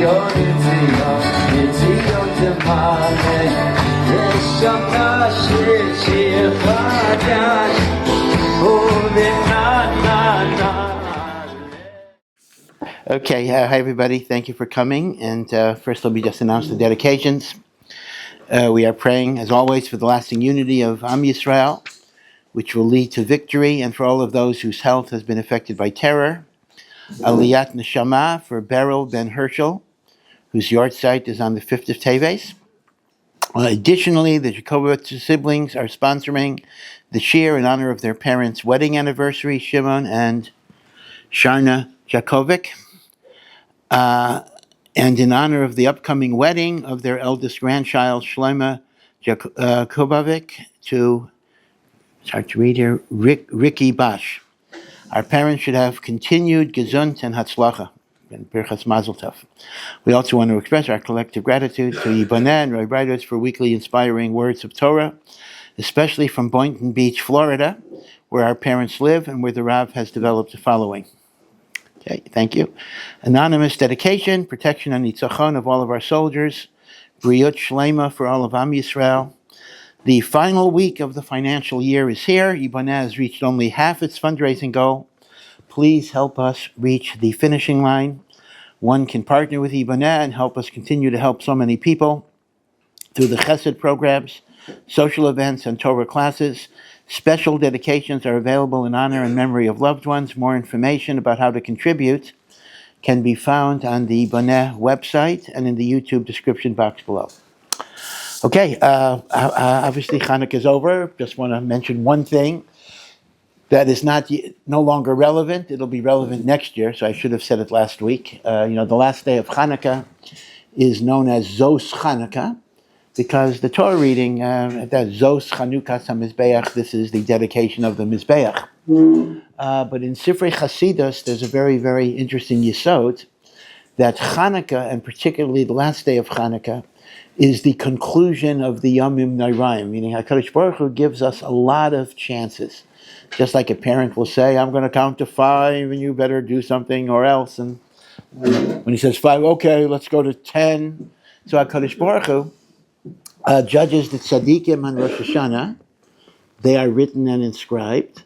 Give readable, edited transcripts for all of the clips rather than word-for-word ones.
Okay, hi everybody. Thank you for coming. And first, let me just announce the dedications. We are praying, as always, for the lasting unity of Am Yisrael, which will lead to victory, and for all of those whose health has been affected by terror. Aliyat Neshamot for Beryl ben Herschel, whose yard site is on the 5th of Teves. Additionally, the Jacobowitz siblings are sponsoring the shir in honor of their parents' wedding anniversary, Shimon and Sharna Jakovic, and in honor of the upcoming wedding of their eldest grandchild, Shlomo Jakobovic, to, it's hard to read here, Ricky Bash. Our parents should have continued Gesund and Hatzlacha, and Birchas Mazel Tov. We also want to express our collective gratitude to YIBONEH and Rabbi Breitowitz for weekly inspiring words of Torah, especially from Boynton Beach, Florida, where our parents live and where the Rav has developed the following. Okay, thank you. Anonymous dedication, protection and nitzachon of all of our soldiers, Briut Shlema for all of Am Yisrael. The final week of the financial year is here. YIBONEH has reached only half its fundraising goal. Please help us reach the finishing line. One can partner with YIBONEH and help us continue to help so many people through the Chesed programs, social events, and Torah classes. Special dedications are available in honor and memory of loved ones. More information about how to contribute can be found on the YIBONEH website and in the YouTube description box below. Okay, obviously Hanukkah is over. Just want to mention one thing that is no longer relevant. It'll be relevant next year, so I should have said it last week. The last day of Hanukkah is known as Zos Hanukkah, because the Torah reading, that Zos Chanukas HaMizbeach, this is the dedication of the Mizbeach. But in Sifrei Chasidus, there's a very, very interesting yesod, that Hanukkah, and particularly the last day of Hanukkah, is the conclusion of the Yomim Noraim, meaning HaKadosh Baruch Hu gives us a lot of chances. Just like a parent will say, I'm going to count to 5, and you better do something or else. And when he says 5, okay, let's go to 10. So HaKadosh Baruch Hu judges the tzaddikim on Rosh Hashanah. They are written and inscribed.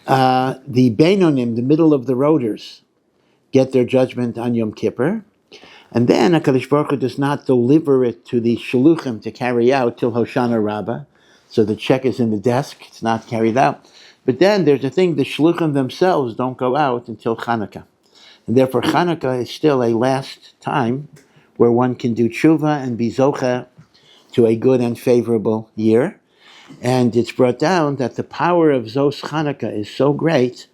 The Beinonim, the middle of the roaders, get their judgment on Yom Kippur. And then HaKadosh Baruch Hu does not deliver it to the Shaluchim to carry out till Hoshana Rabbah. So the check is in the desk, it's not carried out. But then there's a thing, the Shaluchim themselves don't go out until Hanukkah. And therefore Hanukkah is still a last time where one can do tshuva and be zocheh to a good and favorable year. And it's brought down that the power of Zos Hanukkah is so great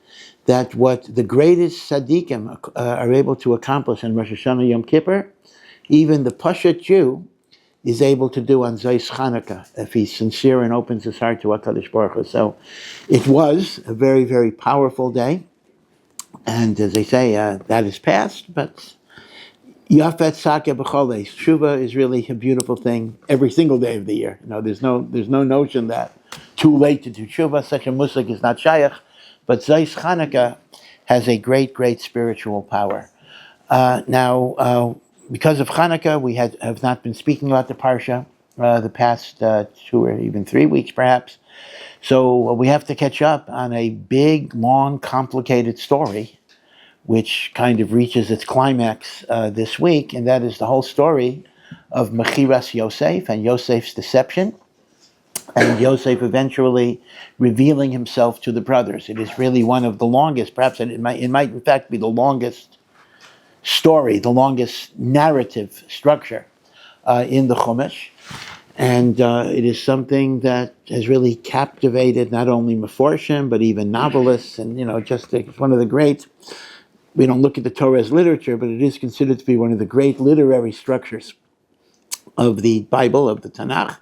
that what the greatest tzaddikim are able to accomplish in Rosh Hashanah Yom Kippur, even the Pashat Jew is able to do on Zos Hanukkah if he's sincere and opens his heart to HaKadosh Baruch Hu. So it was a very, very powerful day. And as they say, that is past, but Yafet Sakeh B'choles. Tshuva is really a beautiful thing every single day of the year. There's no notion that too late to do tshuva. Such a musik is not shaykh. But Zos Hanukkah has a great, great spiritual power. Now, because of Hanukkah, we have not been speaking about the Parsha the past 2 or even 3 weeks, perhaps. So we have to catch up on a big, long, complicated story, which kind of reaches its climax this week, and that is the whole story of Mechiras Yosef and Yosef's deception, and Yosef eventually revealing himself to the brothers. It is really one of the longest, perhaps it might in fact be the longest story, the longest narrative structure in the Chumash. And it is something that has really captivated not only Meforshim, but even novelists, and it's one of the great. We don't look at the Torah as literature, but it is considered to be one of the great literary structures of the Bible, of the Tanakh.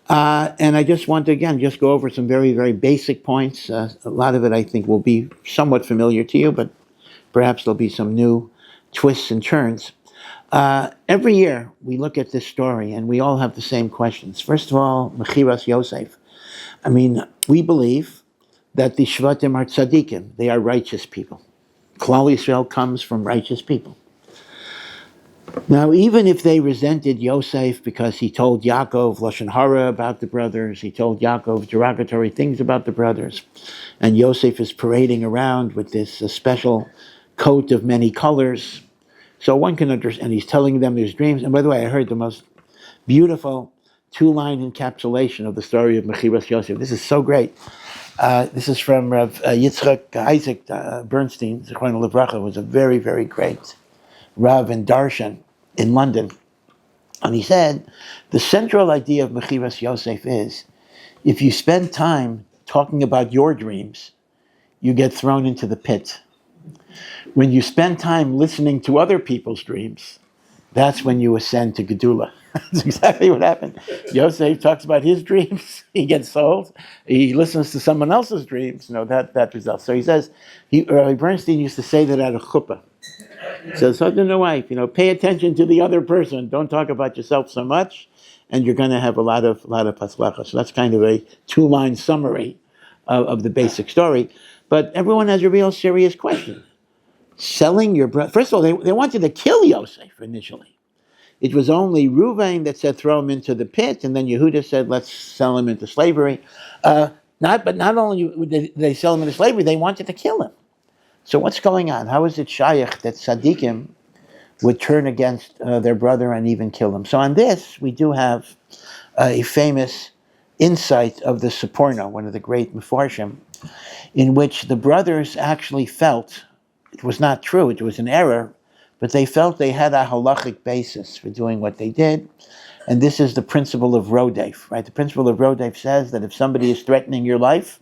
And I just want to, again, just go over some very, very basic points. A lot of it, I think, will be somewhat familiar to you, but perhaps there'll be some new twists and turns. Every year, we look at this story, and we all have the same questions. First of all, Mechiras Yosef. We believe that the Shvatim are tzaddikim. They are righteous people. Klal Yisrael comes from righteous people. Now, even if they resented Yosef because he told Yaakov Lashon Hara about the brothers, he told Yaakov derogatory things about the brothers, and Yosef is parading around with this special coat of many colors, so one can understand, and he's telling them his dreams. And by the way, I heard the most beautiful two-line encapsulation of the story of Mechiras Yosef. This is so great. This is from Yitzchak Isaac Bernstein, Zichrono Livracha, was a very, very great Rav and Darshan in London. And he said, the central idea of Mechiras Yosef is, if you spend time talking about your dreams, you get thrown into the pit. When you spend time listening to other people's dreams, that's when you ascend to Gedula. That's exactly what happened. Yosef talks about his dreams, he gets sold. He listens to someone else's dreams, that results. So he says, Bernstein used to say that at a chuppah. So husband and wife, pay attention to the other person. Don't talk about yourself so much, and you're going to have a lot of paslacha. So that's kind of a two-line summary of the basic story. But everyone has a real serious question. Selling your brother. First of all, they wanted to kill Yosef initially. It was only Reuven that said throw him into the pit, and then Yehuda said let's sell him into slavery. Not only did they sell him into slavery, they wanted to kill him. So what's going on? How is it shaykh that tzaddikim would turn against their brother and even kill him? So on this, we do have a famous insight of the Seporno, one of the great Mefarshim, in which the brothers actually felt, it was not true, it was an error, but they felt they had a halachic basis for doing what they did. And this is the principle of Rodef, right? The principle of Rodef says that if somebody is threatening your life,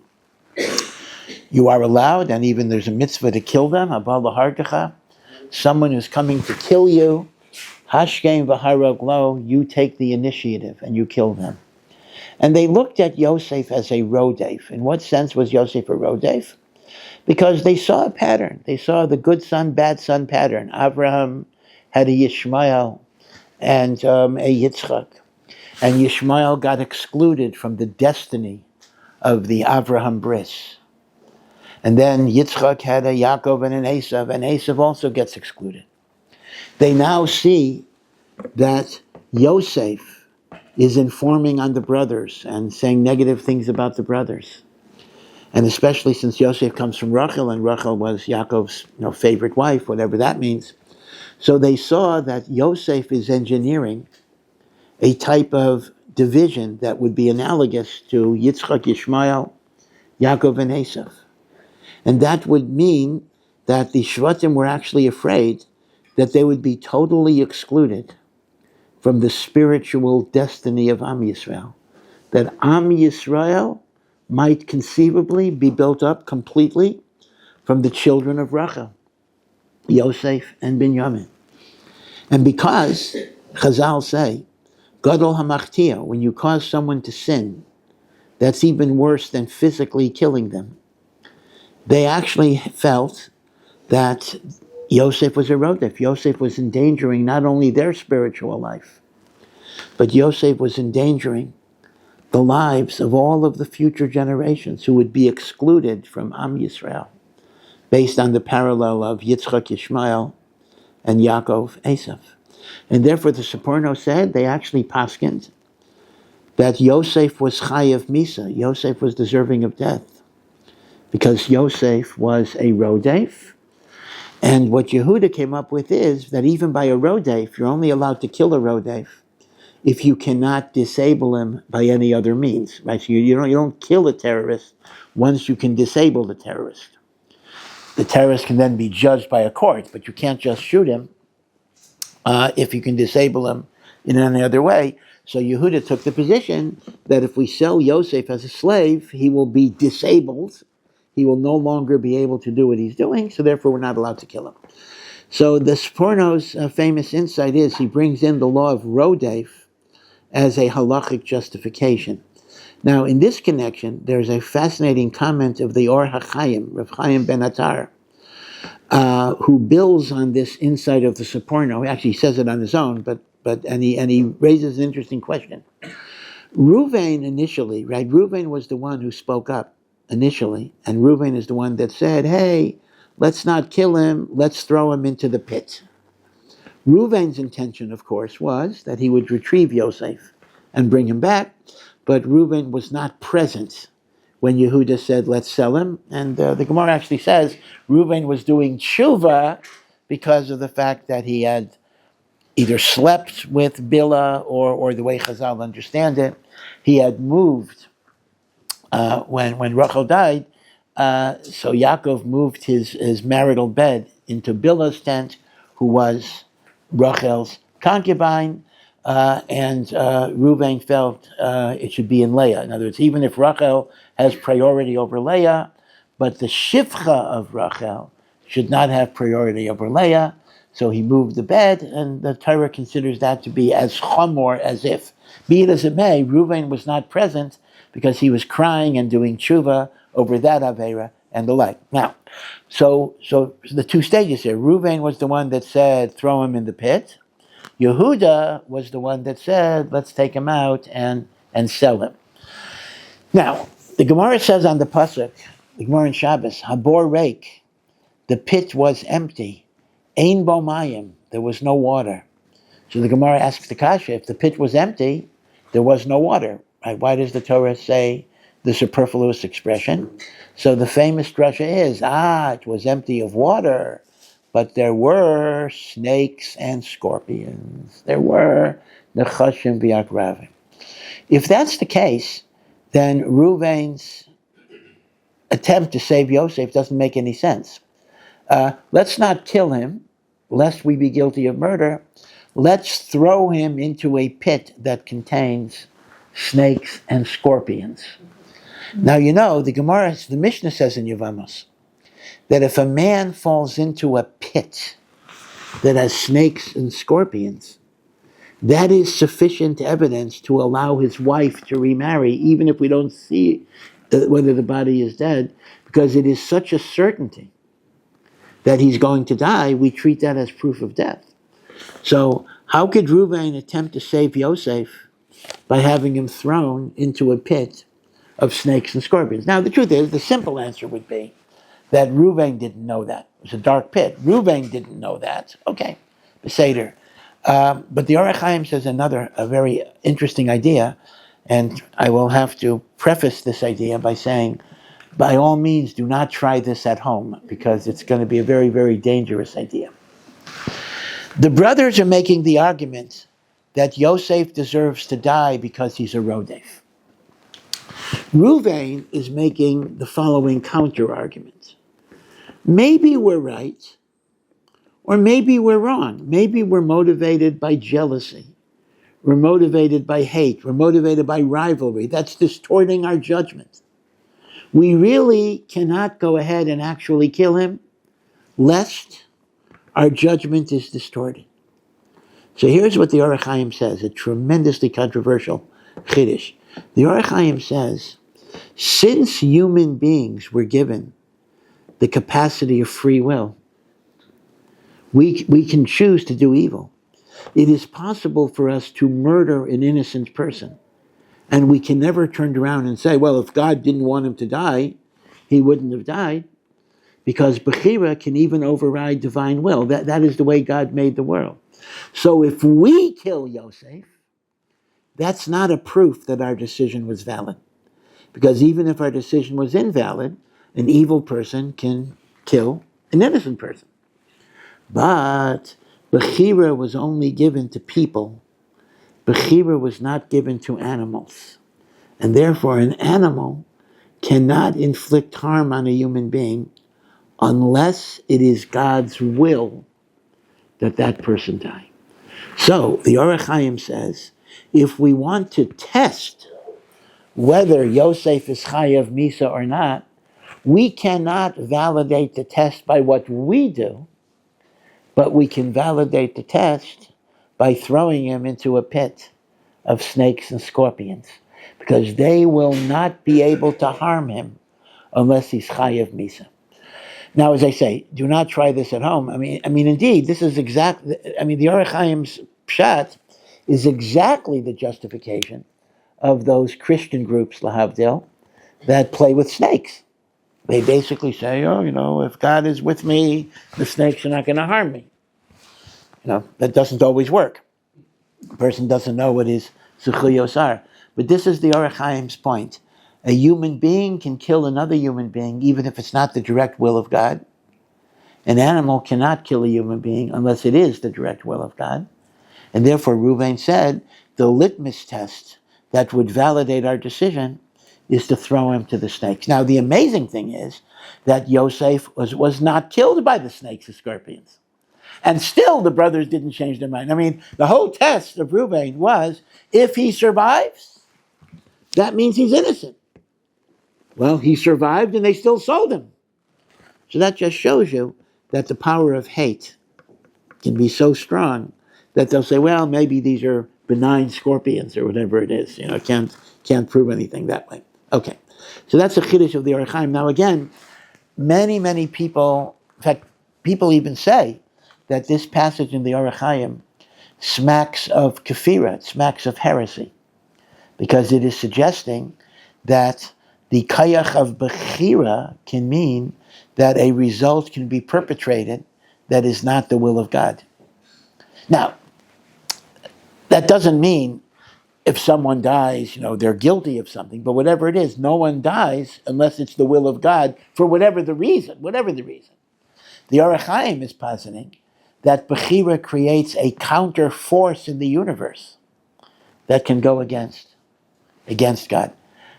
you are allowed, and even there's a mitzvah to kill them, abal lahartecha. Someone who's coming to kill you, hashkein v'harog lo, you take the initiative and you kill them. And they looked at Yosef as a rodef. In what sense was Yosef a rodef? Because they saw a pattern. They saw the good son, bad son pattern. Abraham had a Yishmael and a Yitzchak. And Yishmael got excluded from the destiny of the Avraham bris. And then Yitzchak had a Yaakov and an Esav also gets excluded. They now see that Yosef is informing on the brothers and saying negative things about the brothers. And especially since Yosef comes from Rachel, and Rachel was Yaakov's favorite wife, whatever that means. So they saw that Yosef is engineering a type of division that would be analogous to Yitzchak, Yishmael, Yaakov, and Esav. And that would mean that the Shvatim were actually afraid that they would be totally excluded from the spiritual destiny of Am Yisrael. That Am Yisrael might conceivably be built up completely from the children of Rachel, Yosef and Binyamin. And because Chazal say, Gadol HaMachtia, when you cause someone to sin, that's even worse than physically killing them. They actually felt that Yosef was a rodef. Yosef was endangering not only their spiritual life, but Yosef was endangering the lives of all of the future generations who would be excluded from Am Yisrael, based on the parallel of Yitzchak, Yishmael, and Yaakov, Esav. And therefore the Seporno said, they actually paskined, that Yosef was chayav misa. Yosef was deserving of death, because Yosef was a rodef. And what Yehuda came up with is that even by a rodef, you're only allowed to kill a rodef if you cannot disable him by any other means. Right? So you don't kill a terrorist once you can disable the terrorist. The terrorist can then be judged by a court, but you can't just shoot him if you can disable him in any other way. So Yehuda took the position that if we sell Yosef as a slave, he will be disabled. He will no longer be able to do what he's doing, so therefore we're not allowed to kill him. So the Seporno's famous insight is he brings in the law of Rodef as a halachic justification. Now, in this connection, there's a fascinating comment of the Or HaChaim, Rav Chaim ben Attar, who builds on this insight of the Seporno. Actually, he says it on his own, but he raises an interesting question. Reuven initially, right? Reuven was the one who spoke up initially, and Reuven is the one that said, hey, let's not kill him, let's throw him into the pit. Reuven's intention, of course, was that he would retrieve Yosef and bring him back, but Reuven was not present when Yehuda said, let's sell him. And the Gemara actually says Reuven was doing tshuva because of the fact that he had either slept with Bilhah or the way Chazal understand it, he had moved when Rachel died. So Yaakov moved his marital bed into Bilhah's tent, who was Rachel's concubine, and Reuven felt it should be in Leah. In other words, even if Rachel has priority over Leah, but the shifcha of Rachel should not have priority over Leah. So he moved the bed, and the Torah considers that to be as chamor as if. Be it as it may, Reuven was not present because he was crying and doing tshuva over that Avera and the like. Now, so the two stages here. Reuven was the one that said, throw him in the pit. Yehuda was the one that said, let's take him out and sell him. Now, the Gemara says on the Pasuk, the Gemara in Shabbos, Habor Reik, the pit was empty. Ein bo mayim, there was no water. So the Gemara asks the Kasha, if the pit was empty, there was no water. Right? Why does the Torah say the superfluous expression? So the famous drasha is, it was empty of water, but there were snakes and scorpions. There were nechashim v'akravim. If that's the case, then Reuven's attempt to save Yosef doesn't make any sense. Let's not kill him, lest we be guilty of murder. Let's throw him into a pit that contains snakes and scorpions. Now, the Mishnah says in Yevamos that if a man falls into a pit that has snakes and scorpions, that is sufficient evidence to allow his wife to remarry, even if we don't see whether the body is dead, because it is such a certainty that he's going to die, we treat that as proof of death. So how could Reuven attempt to save Yosef by having him thrown into a pit of snakes and scorpions? Now, the truth is, the simple answer would be that Reuven didn't know that. It was a dark pit. Reuven didn't know that. Okay, Beseder. But the Orach Chaim says a very interesting idea, and I will have to preface this idea by saying, by all means, do not try this at home, because it's going to be a very, very dangerous idea. The brothers are making the argument that Yosef deserves to die because he's a Rodef. Reuven is making the following counter-argument. Maybe we're right, or maybe we're wrong. Maybe we're motivated by jealousy. We're motivated by hate. We're motivated by rivalry. That's distorting our judgment. We really cannot go ahead and actually kill him, lest our judgment is distorted. So here's what the Orach Chaim says, a tremendously controversial chiddush. The Orach Chaim says, since human beings were given the capacity of free will, we can choose to do evil. It is possible for us to murder an innocent person. And we can never turn around and say, well, if God didn't want him to die, he wouldn't have died. Because Bechira can even override divine will. That is the way God made the world. So if we kill Yosef, that's not a proof that our decision was valid. Because even if our decision was invalid, an evil person can kill an innocent person. But Bechira was only given to people. Bechira was not given to animals. And therefore, an animal cannot inflict harm on a human being unless it is God's will that that person die. So, the Orach Chaim says, if we want to test whether Yosef is Chayav Misa or not, we cannot validate the test by what we do, but we can validate the test by throwing him into a pit of snakes and scorpions, because they will not be able to harm him unless he's Chayav Misa. Now, as I say, do not try this at home. I mean, indeed, this is exactly, the Orach Chaim's pshat is exactly the justification of those Christian groups, lahavdil, that play with snakes. They basically say, if God is with me, the snakes are not going to harm me. That doesn't always work. A person doesn't know what his zechuyos are. But this is the Orach Chaim's point. A human being can kill another human being even if it's not the direct will of God. An animal cannot kill a human being unless it is the direct will of God. And therefore, Reuven said, the litmus test that would validate our decision is to throw him to the snakes. Now, the amazing thing is that Yosef was not killed by the snakes and scorpions. And still, the brothers didn't change their mind. I mean, the whole test of Reuven was, if he survives, that means he's innocent. Well, he survived and they still sold him. So that just shows you that the power of hate can be so strong that they'll say, well, maybe these are benign scorpions or whatever it is. Can't prove anything that way. Okay, so that's the chiddush of the Orach Chaim. Now again, many people, in fact, people even say that this passage in the Orach Chaim smacks of kefira, it smacks of heresy, because it is suggesting that the kayach of bechira can mean that a result can be perpetrated that is not the will of God. Now, that doesn't mean if someone dies, they're guilty of something, but whatever it is, no one dies unless it's the will of God for whatever the reason. The Orach Chaim is positing that bechira creates a counter force in the universe that can go against God.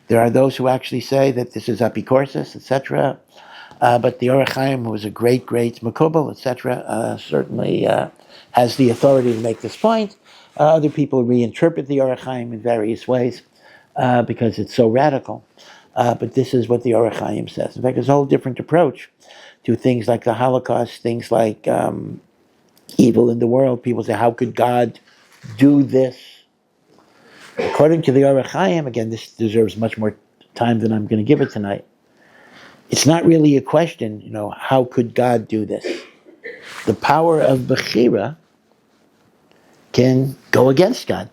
There are those who actually say that this is apikorsis, etc. But the Orach Chaim, who was a great makubal, etc., certainly has the authority to make this point. Other people reinterpret the Orach Chaim in various ways because it's so radical. But this is what the Orach Chaim says. In fact, there's a whole different approach to things like the Holocaust, things like evil in the world. People say, how could God do this? According to the Orach Chaim, again, this deserves much more time than I'm going to give it tonight. It's not really a question, how could God do this? The power of bechira can go against God,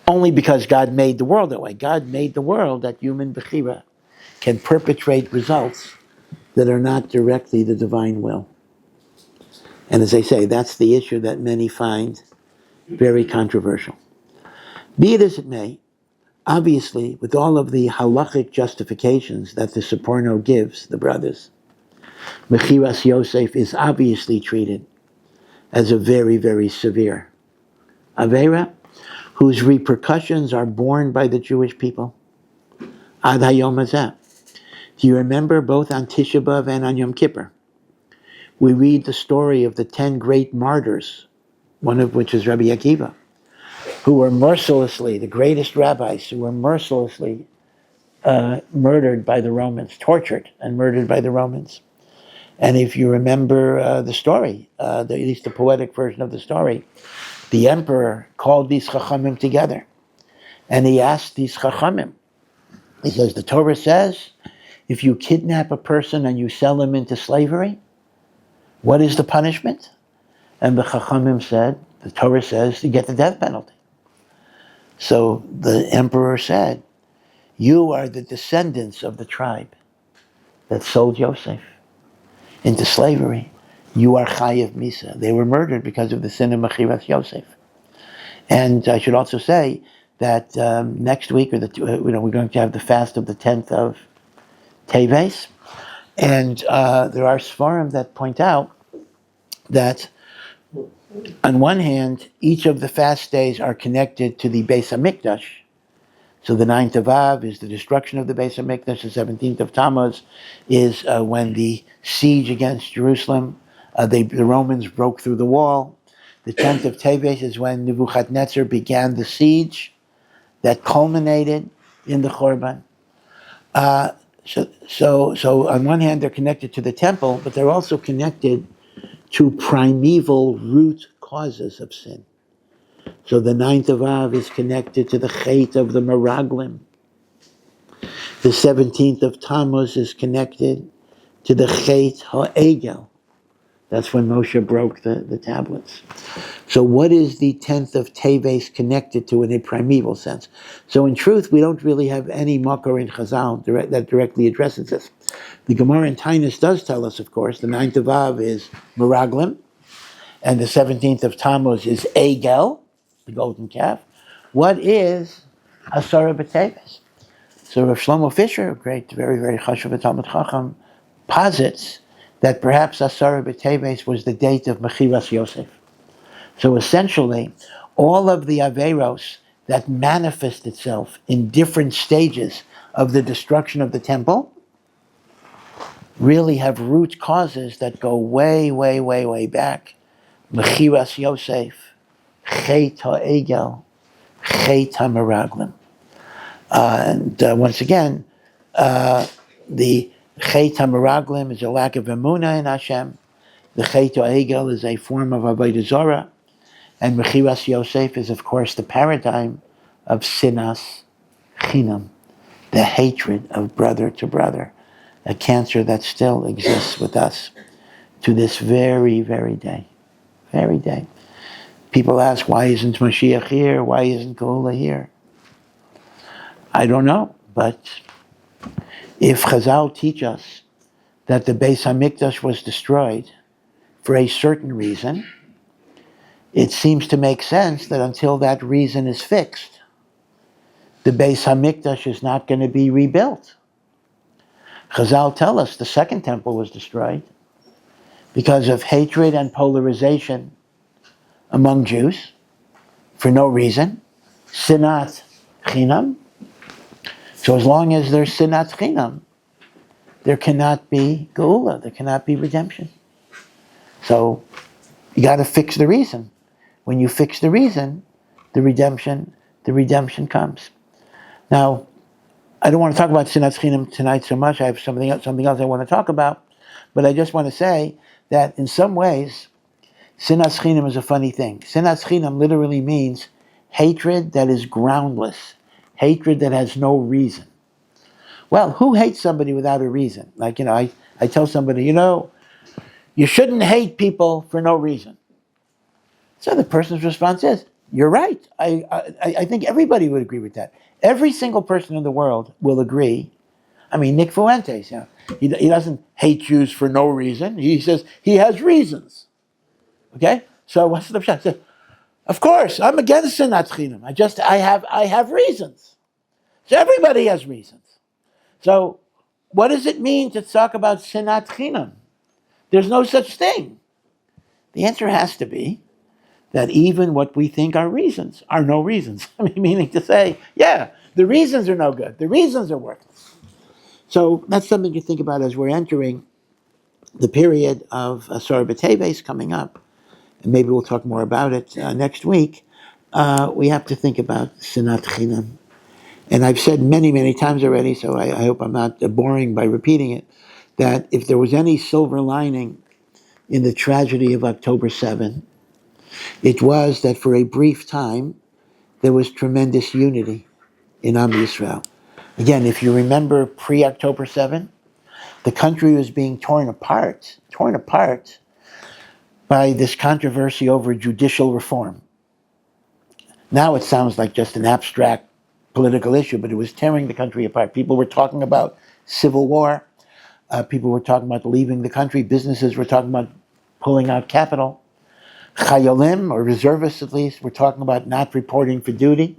only because God made the world that way. God made the world that human bechira can perpetrate results that are not directly the divine will. And as I say, that's the issue that many find very controversial. Be it as it may, obviously, with all of the halachic justifications that the Seporno gives the brothers, Mechiras Yosef is obviously treated as a very, very severe Avera, whose repercussions are borne by the Jewish people. Ad Hayom Hazeh. Do you remember both on Tisha B'Av and on Yom Kippur? We read the story of the 10 great martyrs, one of which is Rabbi Akiva, who were mercilessly, the greatest rabbis, who were mercilessly murdered by the Romans, tortured and murdered by the Romans. And if you remember the story, at least the poetic version of the story, the emperor called these chachamim together, and he asked these chachamim, he says, the Torah says, if you kidnap a person and you sell him into slavery, what is the punishment? And the chachamim said, the Torah says, you get the death penalty. So the emperor said, you are the descendants of the tribe that sold Yosef into slavery. You are Chayav Misa. They were murdered because of the sin of Mechiras Yosef. And I should also say that next week, we're going to have the fast of the 10th of Teves. And there are Sfarim that point out that on one hand, each of the fast days are connected to the Beis HaMikdash. So the 9th of Av is the destruction of the Beis HaMikdash. The 17th of Tammuz is when the siege against Jerusalem, the Romans broke through the wall. The 10th of Teves is when Nebuchadnezzar began the siege that culminated in the Chorban. So on one hand, they're connected to the temple, but they're also connected to primeval root causes of sin. So the 9th of Av is connected to the Chet of the Meraglim. The 17th of Tammuz is connected to the Chet HaEgel. That's when Moshe broke the tablets. So what is the 10th of Teves connected to in a primeval sense? So in truth, we don't really have any makor in Chazal that directly addresses this. The Gemara in Tainus does tell us, of course, the 9th of Av is Meraglim, and the 17th of Tammuz is Egel, the golden calf. What is Asara B'Teves? So Rav Shlomo Fisher, a great, very, very chashuv Talmud Chacham, posits that perhaps Asara B'Teves was the date of Mechiras Yosef. So essentially, all of the Averos that manifest itself in different stages of the destruction of the temple really have root causes that go way, way, way, way back. Mechiras Yosef, Chet HaEgel, Chet HaMeraglim. Once again, the Chet HaMeraglim is a lack of emunah in Hashem. The Chet HaEgel is a form of Avodah Zorah. And Mechiras Yosef is, of course, the paradigm of Sinas Chinam, the hatred of brother to brother, a cancer that still exists with us to this very, very day. Very day. People ask, why isn't Mashiach here? Why isn't Geula here? I don't know, but if Chazal teach us that the Beis HaMikdash was destroyed for a certain reason, it seems to make sense that until that reason is fixed, the Beis HaMikdash is not going to be rebuilt. Chazal tell us the second temple was destroyed because of hatred and polarization among Jews for no reason. Sinat Chinam. So as long as there's Sinat Chinam, there cannot be Geula, there cannot be redemption. So you got to fix the reason. When you fix the reason, the redemption comes. Now, I don't want to talk about Sinat Chinam tonight so much. I have something else I want to talk about, but I just want to say that in some ways, Sinat Chinam is a funny thing. Sinat Chinam literally means hatred that is groundless, hatred that has no reason. Well, who hates somebody without a reason? Like, I tell somebody, you shouldn't hate people for no reason. So the person's response is, you're right. I think everybody would agree with that. Every single person in the world will agree. I mean, Nick Fuentes, he doesn't hate Jews for no reason. He says he has reasons. Okay? So what's the pshat? Of course, I'm against Sinat Chinam. I have reasons. So everybody has reasons. So what does it mean to talk about Sinat Chinam? There's no such thing. The answer has to be that even what we think are reasons are no reasons. I mean, meaning to say, yeah, the reasons are no good. The reasons are worthless. So that's something to think about as we're entering the period of Asar B'Teves coming up. And maybe we'll talk more about it next week. We have to think about Sinat Chinam. And I've said many, many times already, so I hope I'm not boring by repeating it, that if there was any silver lining in the tragedy of October 7, it was that for a brief time, there was tremendous unity in Am Yisrael. Again, if you remember pre-October 7, the country was being torn apart by this controversy over judicial reform. Now it sounds like just an abstract political issue, but it was tearing the country apart. People were talking about civil war. People were talking about leaving the country. Businesses were talking about pulling out capital. Chayalim, or reservists at least, were talking about not reporting for duty.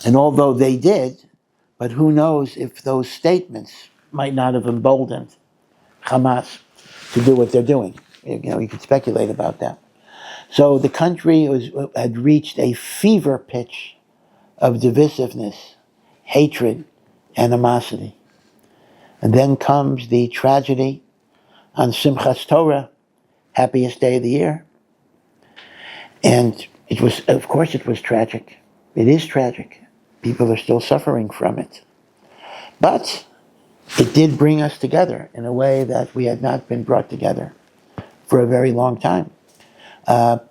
And although they did, but who knows if those statements might not have emboldened Hamas to do what they're doing. You could speculate about that. So the country had reached a fever pitch of divisiveness, hatred, animosity. And then comes the tragedy on Simchas Torah, happiest day of the year. And it was tragic. It is tragic. People are still suffering from it. But it did bring us together in a way that we had not been brought together for a very long time.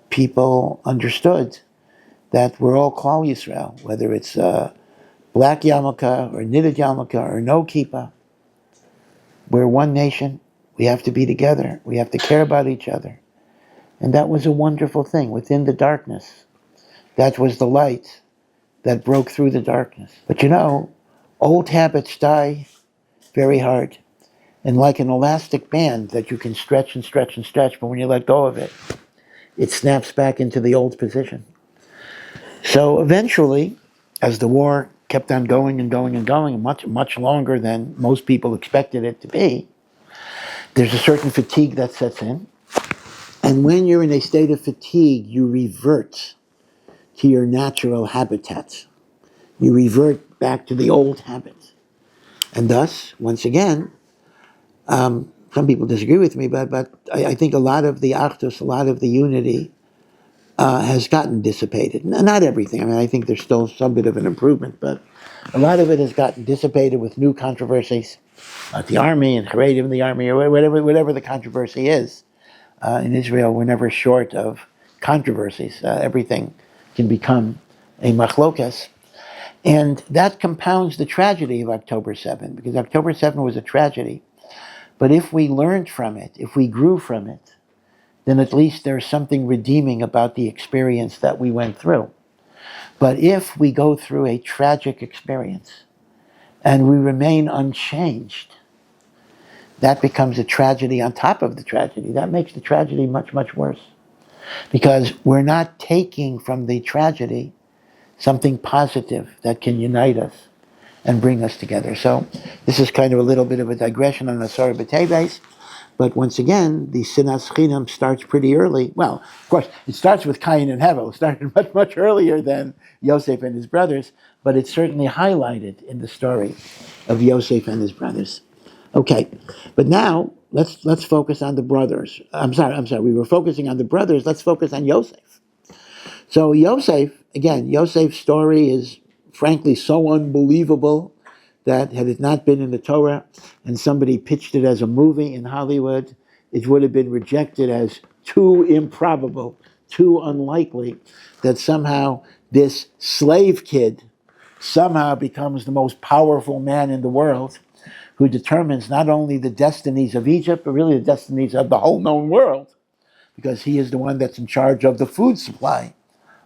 People understood that we're all Klal Yisrael, whether it's black yarmulke or knitted yarmulke or no kippah. We're one nation. We have to be together. We have to care about each other. And that was a wonderful thing within the darkness. That was the light that broke through the darkness. But old habits die very hard. And like an elastic band that you can stretch and stretch and stretch, but when you let go of it, it snaps back into the old position. So eventually, as the war kept on going and going and going, much longer than most people expected it to be, there's a certain fatigue that sets in. And when you're in a state of fatigue, you revert to your natural habitat. You revert back to the old habits. And thus, once again, some people disagree with me, but I think a lot of the achdus, a lot of the unity has gotten dissipated. Not everything. I mean, I think there's still some bit of an improvement, but a lot of it has gotten dissipated with new controversies at the army and Chayalim in the army, or whatever the controversy is. In Israel, we're never short of controversies. Everything can become a machlokas. And that compounds the tragedy of October 7, because October 7 was a tragedy. But if we learned from it, if we grew from it, then at least there's something redeeming about the experience that we went through. But if we go through a tragic experience and we remain unchanged, that becomes a tragedy on top of the tragedy. That makes the tragedy much, much worse. Because we're not taking from the tragedy something positive that can unite us and bring us together. So this is kind of a little bit of a digression on the Asar B'Teves. But once again, the Sinas Chinam starts pretty early. Well, of course, it starts with Cain and Hevel. It started much, much earlier than Yosef and his brothers, but it's certainly highlighted in the story of Yosef and his brothers. Okay, but now let's focus on the brothers. I'm sorry. We were focusing on the brothers. Let's focus on Yosef. So Yosef, again, Yosef's story is frankly so unbelievable that had it not been in the Torah and somebody pitched it as a movie in Hollywood, it would have been rejected as too improbable, too unlikely, that somehow this slave kid somehow becomes the most powerful man in the world, who determines not only the destinies of Egypt, but really the destinies of the whole known world, because he is the one that's in charge of the food supply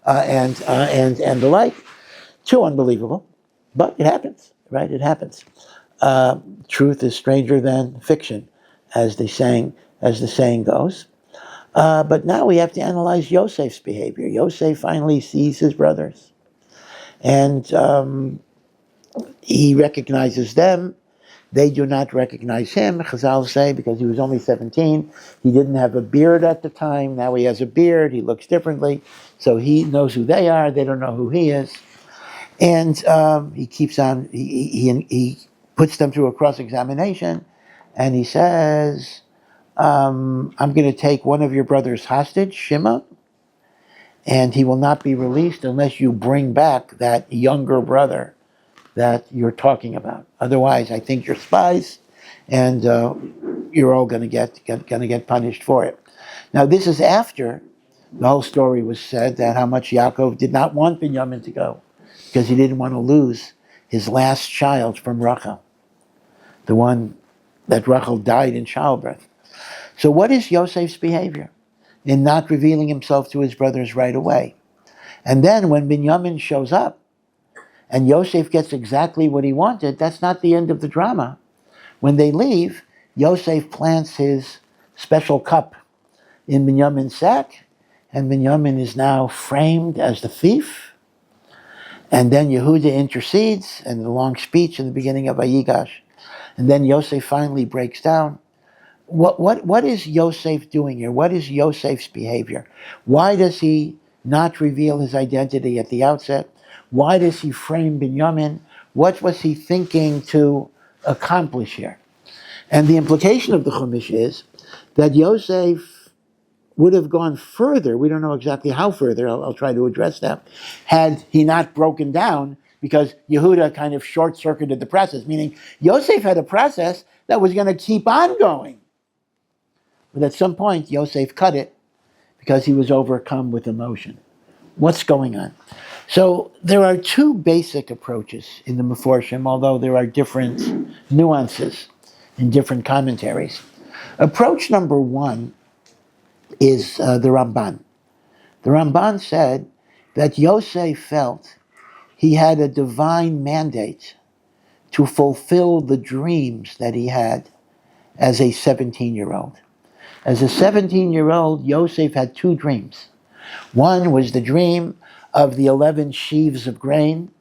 and the like. Too unbelievable, but it happens, right? It happens. Truth is stranger than fiction, as the saying goes. But now we have to analyze Yosef's behavior. Yosef finally sees his brothers, and he recognizes them. They do not recognize him, Chazal say, because he was only 17. He didn't have a beard at the time. Now he has a beard. He looks differently. So he knows who they are. They don't know who he is. And he keeps on, he puts them through a cross-examination. And he says, I'm going to take one of your brothers hostage, Shimon, and he will not be released unless you bring back that younger brother that you're talking about. Otherwise, I think you're spies, and you're all going to get punished for it. Now, this is after the whole story was said that how much Yaakov did not want Binyamin to go, because he didn't want to lose his last child from Rachel, the one that Rachel died in childbirth. So, what is Yosef's behavior in not revealing himself to his brothers right away? And then, when Binyamin shows up, and Yosef gets exactly what he wanted, that's not the end of the drama. When they leave, Yosef plants his special cup in Binyamin's sack, and Binyamin is now framed as the thief. And then Yehuda intercedes, and the long speech in the beginning of Vayigash. And then Yosef finally breaks down. What is Yosef doing here? What is Yosef's behavior? Why does he not reveal his identity at the outset? Why does he frame Binyamin? What was he thinking to accomplish here? And the implication of the Chumash is that Yosef would have gone further. We don't know exactly how further. I'll try to address that. Had he not broken down, because Yehuda kind of short-circuited the process, meaning Yosef had a process that was going to keep on going. But at some point, Yosef cut it because he was overcome with emotion. What's going on? So there are two basic approaches in the Meforshim, although there are different nuances in different commentaries. Approach number one is the Ramban. The Ramban said that Yosef felt he had a divine mandate to fulfill the dreams that he had as a 17-year-old. As a 17-year-old, Yosef had two dreams. One was the dream of the 11 sheaves of grain,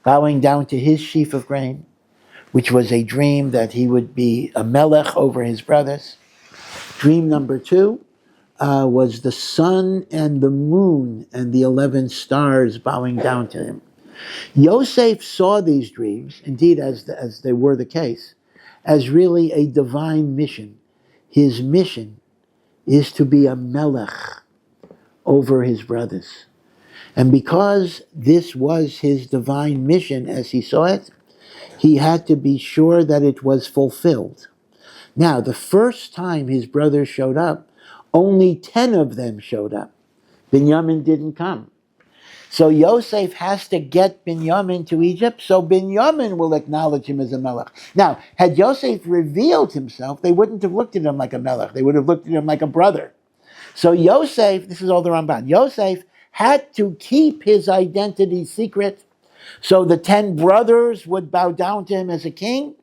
bowing down to his sheaf of grain, which was a dream that he would be a melech over his brothers. Dream number two was the sun and the moon and the 11 stars bowing down to him. Yosef saw these dreams, indeed as they were the case, as really a divine mission. His mission is to be a melech over his brothers. And because this was his divine mission as he saw it, he had to be sure that it was fulfilled. Now, the first time his brothers showed up, only 10 of them showed up. Binyamin didn't come. So Yosef has to get Binyamin to Egypt, so Binyamin will acknowledge him as a melech. Now, had Yosef revealed himself, they wouldn't have looked at him like a melech. They would have looked at him like a brother. So Yosef, this is all the Ramban, Yosef had to keep his identity secret, so the 10 brothers would bow down to him as a king,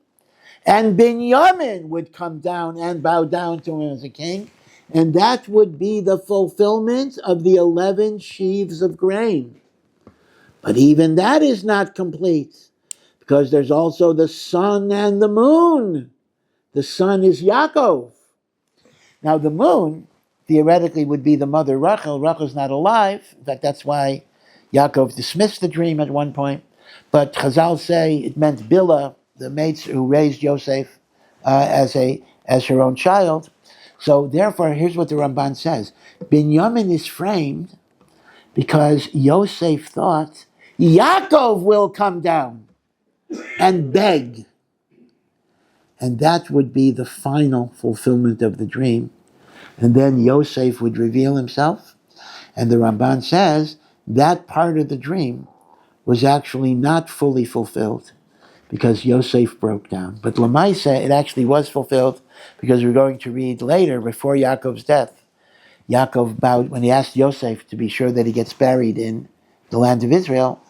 and Binyamin would come down and bow down to him as a king, and that would be the fulfillment of the 11 sheaves of grain. But even that is not complete, because there's also the sun and the moon. The sun is Yaakov. Now the moon, theoretically, would be the mother Rachel. Rachel's not alive. In fact, that's why Yaakov dismissed the dream at one point. But Chazal say it meant Bilhah, the maid who raised Yosef as her own child. So therefore, here's what the Ramban says. Binyamin is framed because Yosef thought Yaakov will come down and beg. And that would be the final fulfillment of the dream. And then Yosef would reveal himself. And the Ramban says that part of the dream was actually not fully fulfilled because Yosef broke down. But Lamaisa, it actually was fulfilled because we're going to read later, before Yaakov's death, Yaakov bowed, when he asked Yosef to be sure that he gets buried in the land of Israel.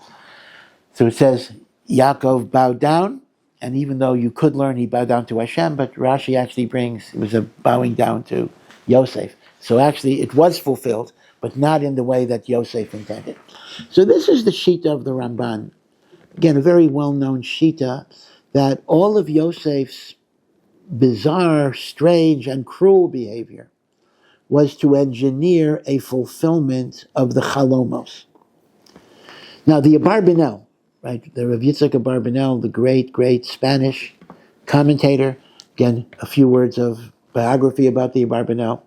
So it says, Yaakov bowed down, and even though you could learn he bowed down to Hashem, but Rashi actually brings, it was a bowing down to Yosef. So actually it was fulfilled, but not in the way that Yosef intended. So this is the Shita of the Ramban. Again, a very well-known Shita, that all of Yosef's bizarre, strange, and cruel behavior was to engineer a fulfillment of the Chalomos. Now, the Abarbanel, right, the Rav Yitzchak Abarbanel, the great Spanish commentator, again, a few words of biography about the Abarbanel.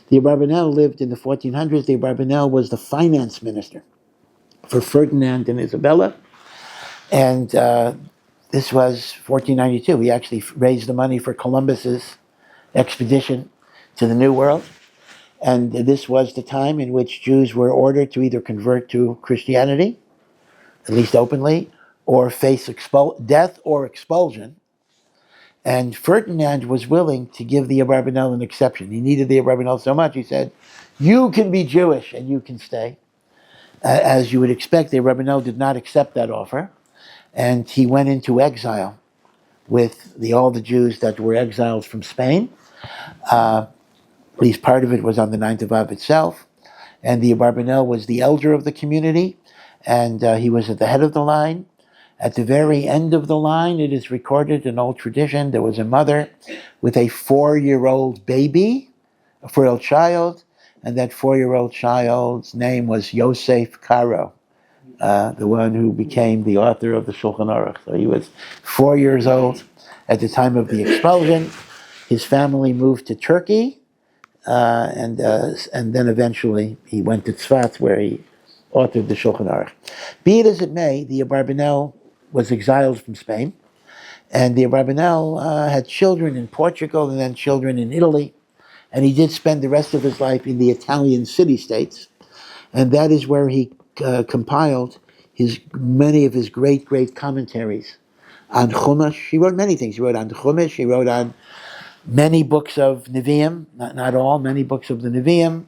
The Abarbanel lived in the 1400s. The Abarbanel was the finance minister for Ferdinand and Isabella. And this was 1492. He actually raised the money for Columbus's expedition to the New World. And this was the time in which Jews were ordered to either convert to Christianity, at least openly, or face death or expulsion. And Ferdinand was willing to give the Abarbanel an exception. He needed the Abarbanel so much, he said, you can be Jewish and you can stay. As you would expect, the Abarbanel did not accept that offer. And he went into exile with all the Jews that were exiled from Spain. At least part of it was on the 9th of Av itself. And the Abarbanel was the elder of the community, and he was at the head of the line. At the very end of the line, it is recorded in old tradition, there was a mother with a 4-year-old baby, a 4-year-old child, and that 4-year-old child's name was Yosef Karo, the one who became the author of the Shulchan Aruch. So he was 4 years old at the time of the expulsion. His family moved to Turkey, and then eventually he went to Tzfat, where he authored the Shulchan Aruch. Be it as it may, the Abarbanel was exiled from Spain, and the Abarbanel had children in Portugal and then children in Italy, and he did spend the rest of his life in the Italian city-states, and that is where he compiled many of his great commentaries on Chumash. He wrote many things. He wrote on Chumash, he wrote on many books of Nevi'im, not all, many books of the Nevi'im.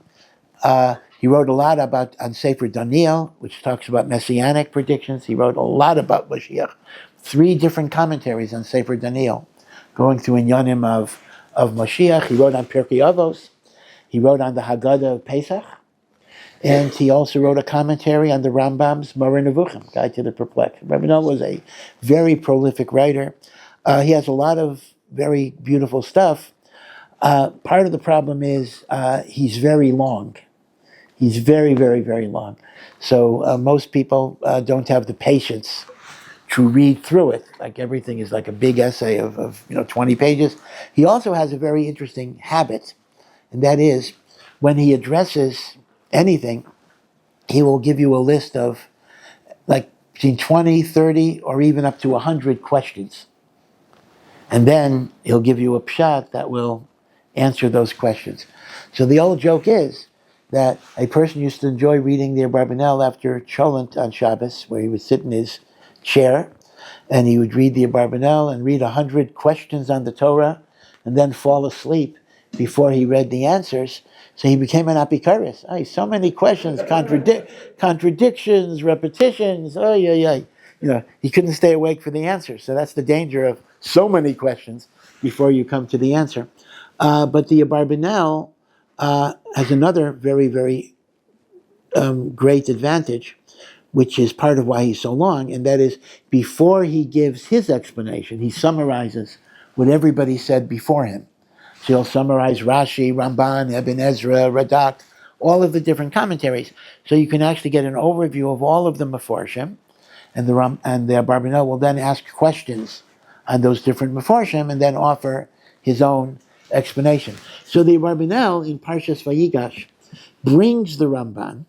He wrote a lot on Sefer Daniel, which talks about messianic predictions. He wrote a lot about Mashiach. 3 different commentaries on Sefer Daniel, going through Inyanim of Mashiach. He wrote on Pirkei Avos. He wrote on the Haggadah of Pesach, and he also wrote a commentary on the Rambam's Moreh Nevuchim, Guide to the Perplexed. Rabbi Noah was a very prolific writer. He has a lot of very beautiful stuff. Part of the problem is he's very long. He's very, very, very long. So most people don't have the patience to read through it. Like everything is like a big essay of 20 pages. He also has a very interesting habit, and that is when he addresses anything, he will give you a list of like between 20, 30, or even up to 100 questions. And then he'll give you a pshat that will answer those questions. So the old joke is that a person used to enjoy reading the Abarbanel after Cholent on Shabbos, where he would sit in his chair, and he would read the Abarbanel and read 100 questions on the Torah, and then fall asleep before he read the answers. So he became an apikaris. So many questions, contradictions, repetitions. He couldn't stay awake for the answer. So that's the danger of so many questions before you come to the answer. But the Abarbanel has another very, very great advantage, which is part of why he's so long, and that is before he gives his explanation, he summarizes what everybody said before him. So he'll summarize Rashi, Ramban, Ibn Ezra, Radak, all of the different commentaries. So you can actually get an overview of all of the Meforshim, and the Abarbanel will then ask questions on those different Meforshim and then offer his own explanation. So the Abarbanel in Parshas Vayigash brings the Ramban,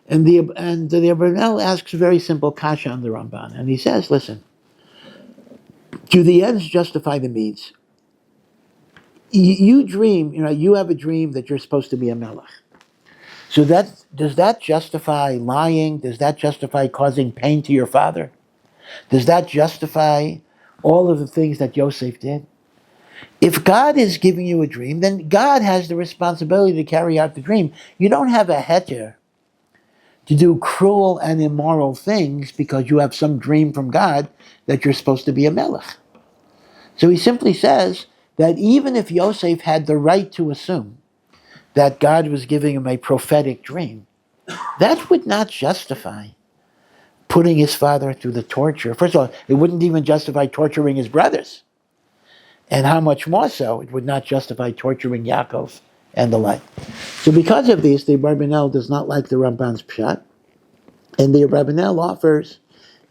and the Abarbanel asks a very simple kasha on the Ramban, and he says, "Listen, do the ends justify the means? You dream, you have a dream that you're supposed to be a melech. So does that justify lying? Does that justify causing pain to your father? Does that justify all of the things that Yosef did? If God is giving you a dream, then God has the responsibility to carry out the dream. You don't have a heter to do cruel and immoral things because you have some dream from God that you're supposed to be a melech." So he simply says that even if Yosef had the right to assume that God was giving him a prophetic dream, that would not justify putting his father through the torture. First of all, it wouldn't even justify torturing his brothers. And how much more so, it would not justify torturing Yaakov and the like. So because of this, the Abarbanel does not like the Ramban's pshat, and the Abarbanel offers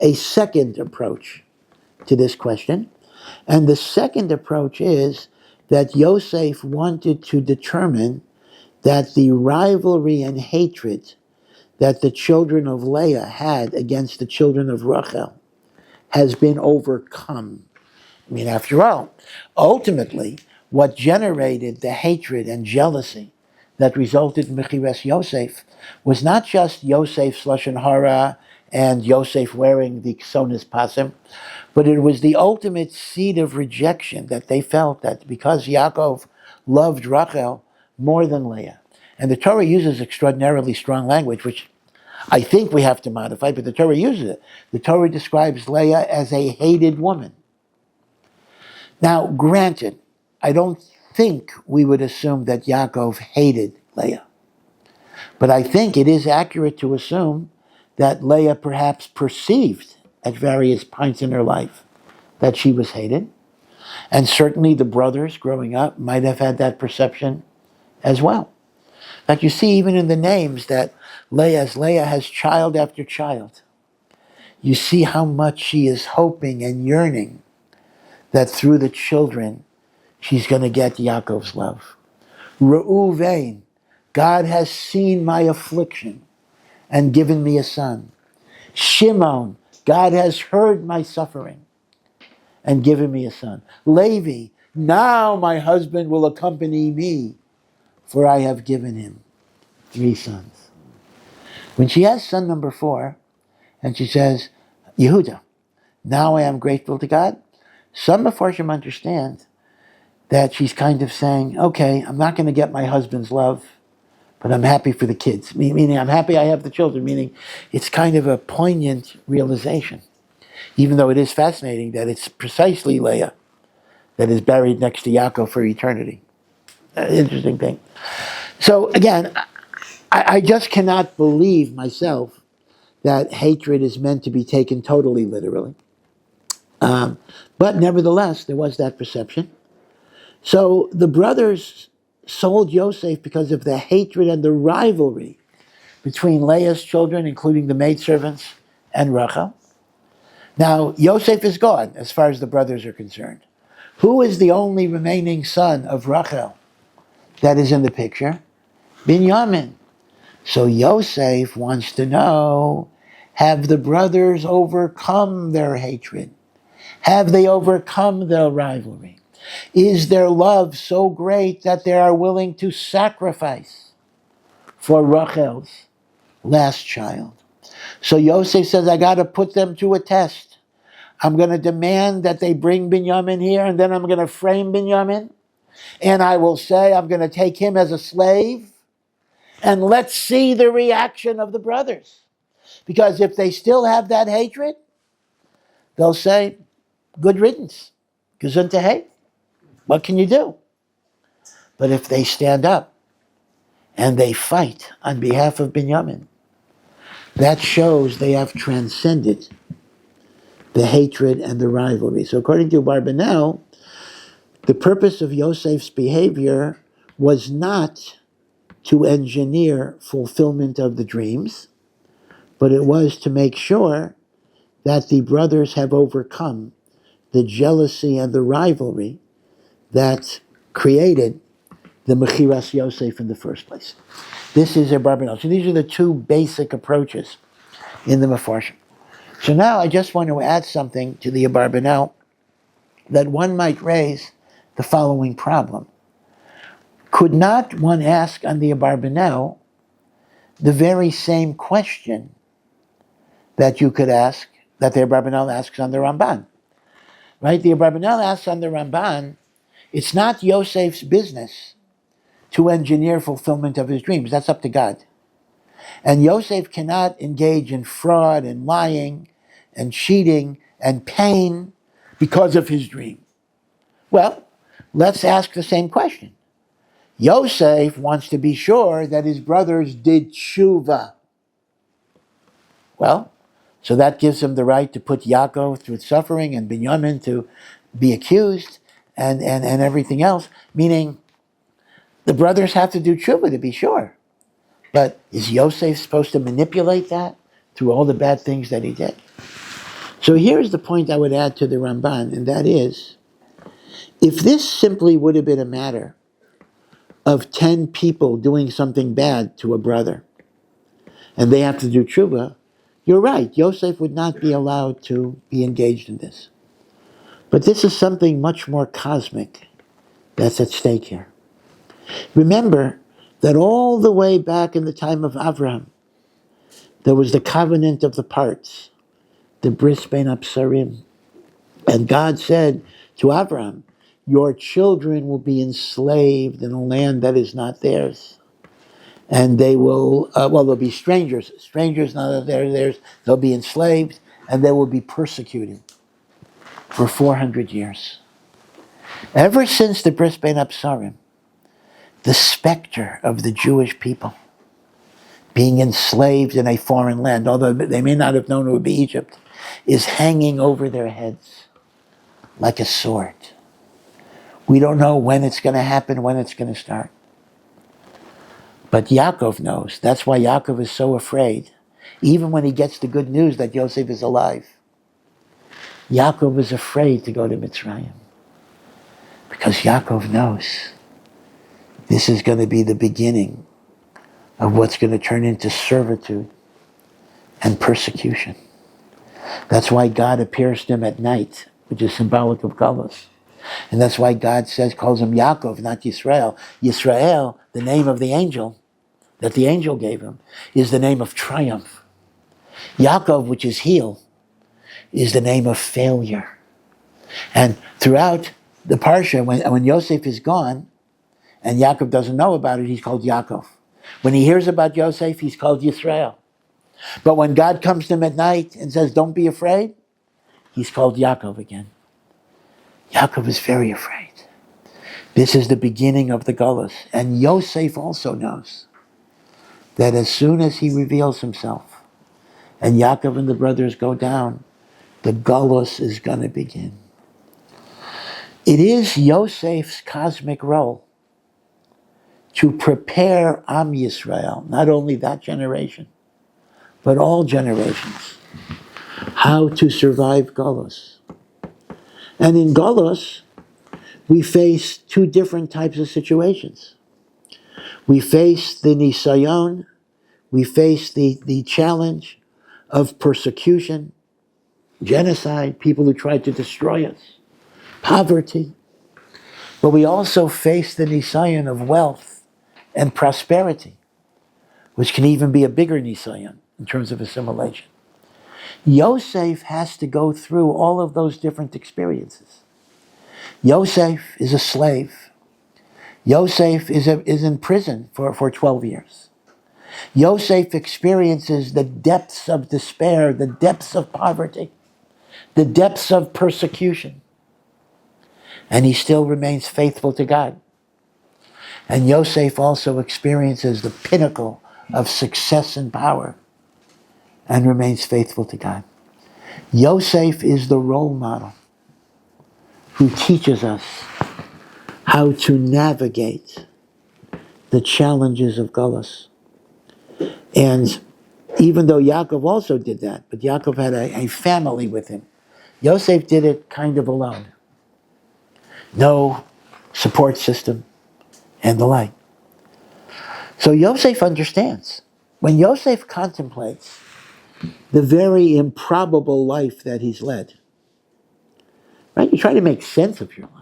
a second approach to this question. And the second approach is that Yosef wanted to determine that the rivalry and hatred that the children of Leah had against the children of Rachel has been overcome. After all, ultimately, what generated the hatred and jealousy that resulted in Mechiras Yosef was not just Yosef's Lashon Hara and Yosef wearing the Ksonis Pasim, but it was the ultimate seed of rejection that they felt that because Yaakov loved Rachel more than Leah. And the Torah uses extraordinarily strong language, which I think we have to modify, but the Torah uses it. The Torah describes Leah as a hated woman. Now, granted, I don't think we would assume that Yaakov hated Leah. But I think it is accurate to assume that Leah perhaps perceived at various points in her life that she was hated. And certainly the brothers growing up might have had that perception as well. Like you see even in the names that Leah has child after child. You see how much she is hoping and yearning that through the children she's going to get Yaakov's love. Reuven, God has seen my affliction and given me a son. Shimon, God has heard my suffering and given me a son. Levi, now my husband will accompany me, for I have given him 3 sons. When she has son number 4, and she says, Yehuda, now I am grateful to God, some Mefarshim understand that she's kind of saying, okay, I'm not going to get my husband's love, but I'm happy for the kids. Meaning I'm happy I have the children, meaning it's kind of a poignant realization. Even though it is fascinating that it's precisely Leah that is buried next to Yaakov for eternity. Interesting thing. So again, I just cannot believe myself that hatred is meant to be taken totally literally. But nevertheless, there was that perception. So the brothers sold Yosef because of the hatred and the rivalry between Leah's children, including the maidservants, and Rachel. Now, Yosef is gone, as far as the brothers are concerned. Who is the only remaining son of Rachel that is in the picture? Binyamin. So Yosef wants to know, have the brothers overcome their hatred? Have they overcome their rivalry? Is their love so great that they are willing to sacrifice for Rachel's last child? So Yosef says, I got to put them to a test. I'm going to demand that they bring Binyamin here, and then I'm going to frame Binyamin, and I will say I'm going to take him as a slave, and let's see the reaction of the brothers. Because if they still have that hatred, they'll say, good riddance, gesundheit. What can you do? But if they stand up and they fight on behalf of Binyamin, that shows they have transcended the hatred and the rivalry. So according to Barbanel, the purpose of Yosef's behavior was not to engineer fulfillment of the dreams, but it was to make sure that the brothers have overcome the jealousy and the rivalry that created the Mechiras Yosef in the first place. This is a Barbanel. So these are the two basic approaches in the Mefarshim. So now I just want to add something to the Barbanel that one might raise the following problem. Could not one ask on the Barbanel the very same question that you could ask, that the Barbanel asks on the Ramban? Right? The Barbanel asks on the Ramban, it's not Yosef's business to engineer fulfillment of his dreams. That's up to God. And Yosef cannot engage in fraud and lying and cheating and pain because of his dream. Well, let's ask the same question. Yosef wants to be sure that his brothers did tshuva. Well, so that gives him the right to put Yaakov through suffering and Binyamin to be accused and everything else, meaning the brothers have to do tshuva to be sure. But is Yosef supposed to manipulate that through all the bad things that he did? So here's the point I would add to the Ramban, and that is, if this simply would have been a matter of 10 people doing something bad to a brother, and they have to do tshuva, you're right, Yosef would not be allowed to be engaged in this. But this is something much more cosmic that's at stake here. Remember that all the way back in the time of Avraham, there was the covenant of the parts, the bris bein absarim. And God said to Avraham, your children will be enslaved in a land that is not theirs. And they will, they'll be strangers not theirs, they'll be enslaved, and they will be persecuted for 400 years. Ever since the bris bein absarim, the specter of the Jewish people being enslaved in a foreign land, although they may not have known it would be Egypt, is hanging over their heads like a sword. We don't know when it's going to happen, when it's going to start. But Yaakov knows. That's why Yaakov is so afraid. Even when he gets the good news that Yosef is alive, Yaakov is afraid to go to Mitzrayim. Because Yaakov knows this is going to be the beginning of what's going to turn into servitude and persecution. That's why God appears to him at night, which is symbolic of Galus. And that's why God calls him Yaakov, not Yisrael. Yisrael, the name of the angel, that the angel gave him, is the name of triumph. Yaakov, which is heel, is the name of failure. And throughout the Parsha, when Yosef is gone, and Yaakov doesn't know about it, he's called Yaakov. When he hears about Yosef, he's called Yisrael. But when God comes to him at night and says, don't be afraid, he's called Yaakov again. Yaakov is very afraid. This is the beginning of the Gullus. And Yosef also knows that as soon as he reveals himself and Yaakov and the brothers go down, the Gullus is going to begin. It is Yosef's cosmic role to prepare Am Yisrael, not only that generation, but all generations, how to survive Gullus. And in Gullus, we face two different types of situations. We face the Nisayon, we face the challenge of persecution, genocide, people who tried to destroy us, poverty. But we also face the Nisayon of wealth and prosperity, which can even be a bigger Nisayon in terms of assimilation. Yosef has to go through all of those different experiences. Yosef is a slave. Yosef is in prison for 12 years. Yosef experiences the depths of despair, the depths of poverty, the depths of persecution. And he still remains faithful to God. And Yosef also experiences the pinnacle of success and power and remains faithful to God. Yosef is the role model who teaches us how to navigate the challenges of Gullus. And even though Yaakov also did that, but Yaakov had a family with him, Yosef did it kind of alone. No support system and the like. So Yosef understands. When Yosef contemplates the very improbable life that he's led, right? You try to make sense of your life.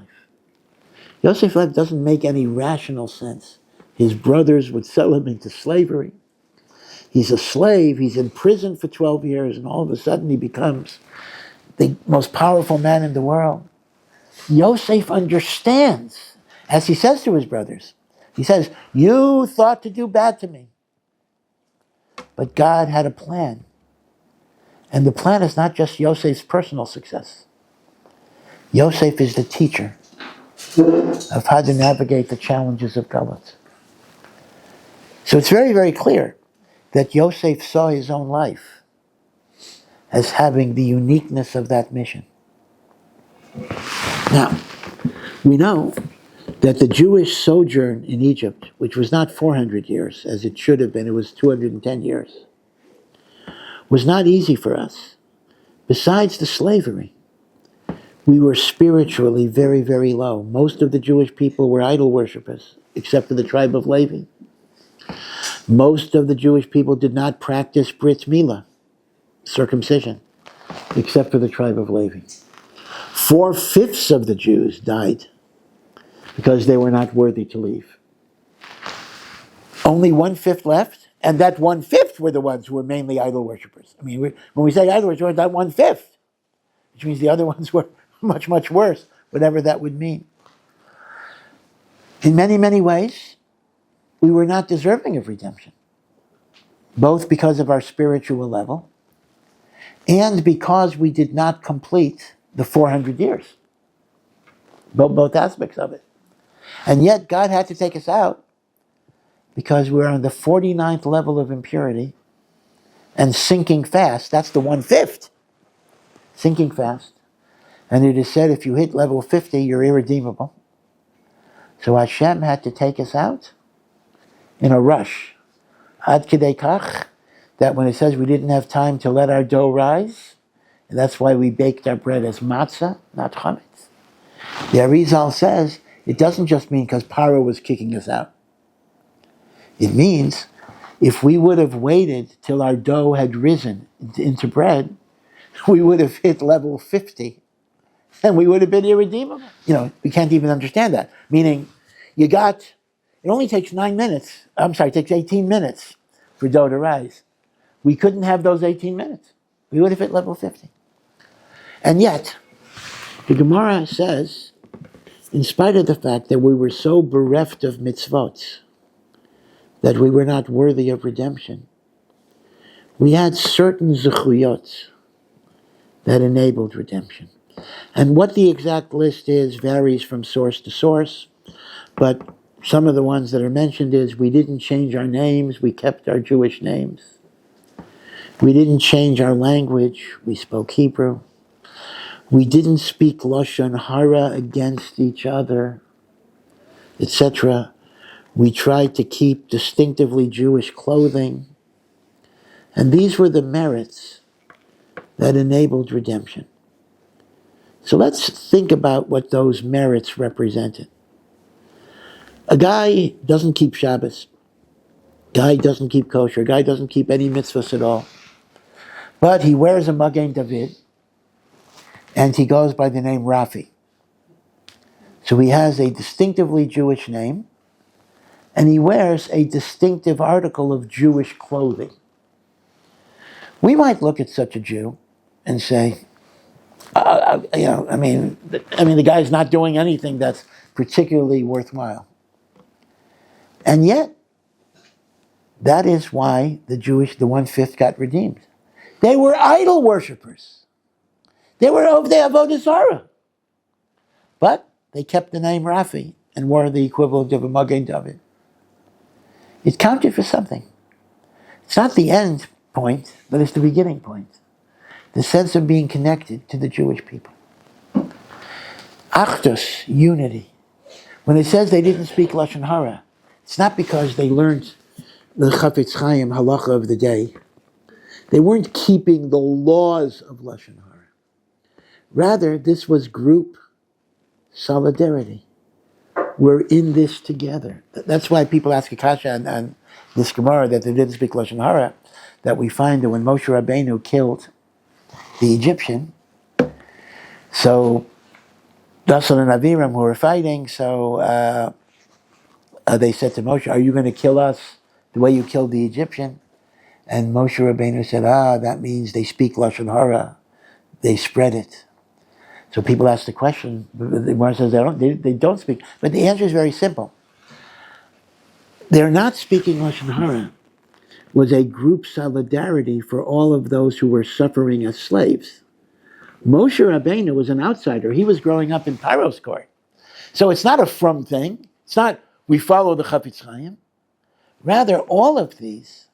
Yosef's life doesn't make any rational sense. His brothers would sell him into slavery. He's a slave. He's in prison for 12 years, and all of a sudden he becomes the most powerful man in the world. Yosef understands, as he says to his brothers. He says, "You thought to do bad to me, but God had a plan. And the plan is not just Yosef's personal success. Yosef is the teacher of how to navigate the challenges of Gullus." So it's very, very clear that Yosef saw his own life as having the uniqueness of that mission. Now, we know that the Jewish sojourn in Egypt, which was not 400 years, as it should have been, it was 210 years, was not easy for us. Besides the slavery, we were spiritually very, very low. Most of the Jewish people were idol worshippers, except for the tribe of Levi. Most of the Jewish people did not practice Brit Milah, circumcision, except for the tribe of Levi. 4/5 of the Jews died because they were not worthy to leave. Only 1/5 left, and that 1/5 were the ones who were mainly idol worshippers. I mean, when we say idol worshippers, that 1/5, which means the other ones were much, much worse, whatever that would mean. In many, many ways, we were not deserving of redemption, both because of our spiritual level and because we did not complete the 400 years. Both aspects of it. And yet God had to take us out because we're on the 49th level of impurity and sinking fast. That's the 1/5. Sinking fast. And it is said if you hit level 50, you're irredeemable. So Hashem had to take us out in a rush. Ad kidei kach, that when it says we didn't have time to let our dough rise, and that's why we baked our bread as matzah, not chametz. The Arizal says it doesn't just mean because Paro was kicking us out. It means if we would have waited till our dough had risen into bread, we would have hit level 50 and we would have been irredeemable. We can't even understand that. Meaning, it only takes 9 minutes. It takes 18 minutes for dough to rise. We couldn't have those 18 minutes. We would have hit level 50. And yet, the Gemara says, in spite of the fact that we were so bereft of mitzvot, that we were not worthy of redemption, we had certain zechuyot that enabled redemption. And what the exact list is varies from source to source. But some of the ones that are mentioned is we didn't change our names, we kept our Jewish names. We didn't change our language, we spoke Hebrew. We didn't speak Lashon Hara against each other, etc. We tried to keep distinctively Jewish clothing. And these were the merits that enabled redemption. So let's think about what those merits represented. A guy doesn't keep Shabbos. Guy doesn't keep kosher. Guy doesn't keep any mitzvahs at all. But he wears a Magen David, and he goes by the name Rafi. So he has a distinctively Jewish name, and he wears a distinctive article of Jewish clothing. We might look at such a Jew and say, the guy's not doing anything that's particularly worthwhile. And yet, that is why the 1/5 got redeemed. They were idol worshippers. They were of the Avodah Zarah. But they kept the name Rafi and wore the equivalent of a Magen David. It counted for something. It's not the end point, but it's the beginning point. The sense of being connected to the Jewish people. Achdus, unity. When it says they didn't speak Lashon Hara, it's not because they learned the Chafetz Chaim halacha of the day. They weren't keeping the laws of Lashon Hara. Rather, this was group solidarity. We're in this together. That's why people ask Akasha on this Gemara that they didn't speak Lashon Hara, that we find that when Moshe Rabbeinu killed the Egyptian, so Dasan and Aviram who were fighting, so they said to Moshe, are you going to kill us the way you killed the Egyptian? And Moshe Rabbeinu said, that means they speak Lashon Hara. They spread it. So people ask the question, the Gemara says they don't speak. But the answer is very simple. They're not speaking Lashon Hara. It was a group solidarity for all of those who were suffering as slaves. Moshe Rabbeinu was an outsider. He was growing up in Paro's court. So it's not a from thing. It's not we follow the Chafetz Chaim. Rather, all of these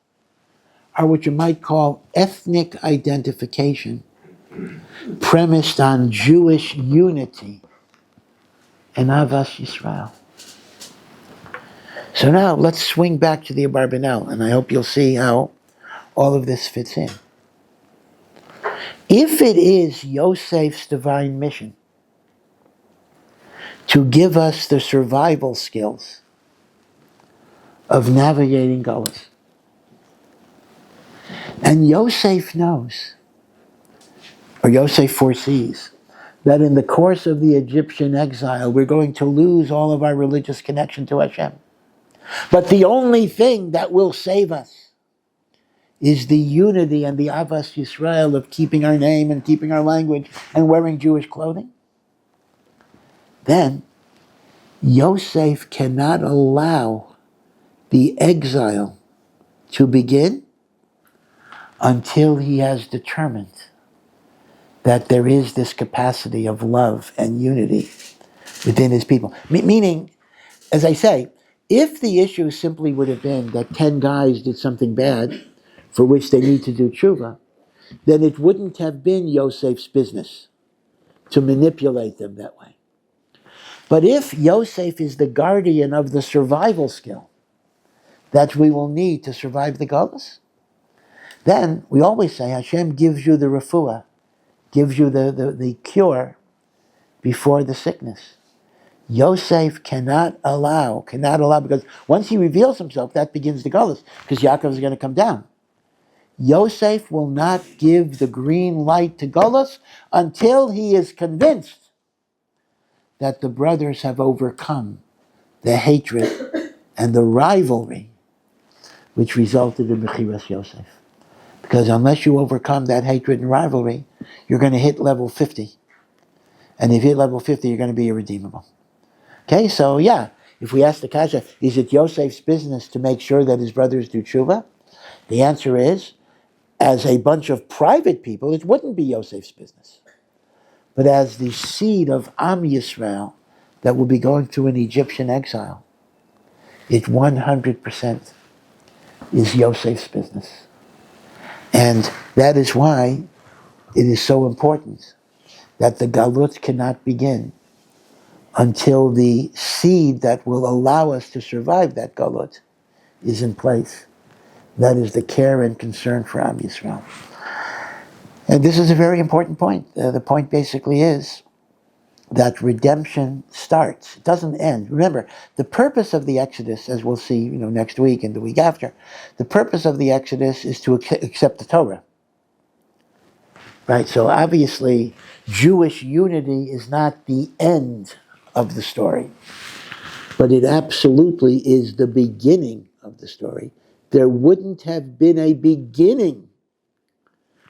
are what you might call ethnic identification, premised on Jewish unity and Avas Yisrael. So now let's swing back to the Abarbanel, and I hope you'll see how all of this fits in. If it is Yosef's divine mission to give us the survival skills of navigating Galus, and Yosef knows, or Yosef foresees, that in the course of the Egyptian exile, we're going to lose all of our religious connection to Hashem. But the only thing that will save us is the unity and the Avas Yisrael of keeping our name and keeping our language and wearing Jewish clothing. Then, Yosef cannot allow the exile to begin until he has determined that there is this capacity of love and unity within his people. Meaning, as I say, if the issue simply would have been that 10 guys did something bad for which they need to do tshuva, then it wouldn't have been Yosef's business to manipulate them that way. But if Yosef is the guardian of the survival skill that we will need to survive the Galus, then we always say Hashem gives you the refuah, gives you the cure before the sickness. Yosef cannot allow, because once he reveals himself, that begins the Galus, because Yaakov is going to come down. Yosef will not give the green light to Galus until he is convinced that the brothers have overcome the hatred and the rivalry which resulted in Bechiras Yosef. Because unless you overcome that hatred and rivalry, you're going to hit level 50. And if you hit level 50, you're going to be irredeemable. Okay, so if we ask the Kasha, is it Yosef's business to make sure that his brothers do tshuva? The answer is, as a bunch of private people, it wouldn't be Yosef's business. But as the seed of Am Yisrael, that will be going through an Egyptian exile, it 100% is Yosef's business. And that is why it is so important that the Galut cannot begin until the seed that will allow us to survive that Galut is in place. That is the care and concern for Am Yisrael. And this is a very important point. The point basically is that redemption starts. It doesn't end. Remember, the purpose of the Exodus, as we'll see, next week and the week after, the purpose of the Exodus is to accept the Torah. Right? So obviously, Jewish unity is not the end of the story, but it absolutely is the beginning of the story. There wouldn't have been a beginning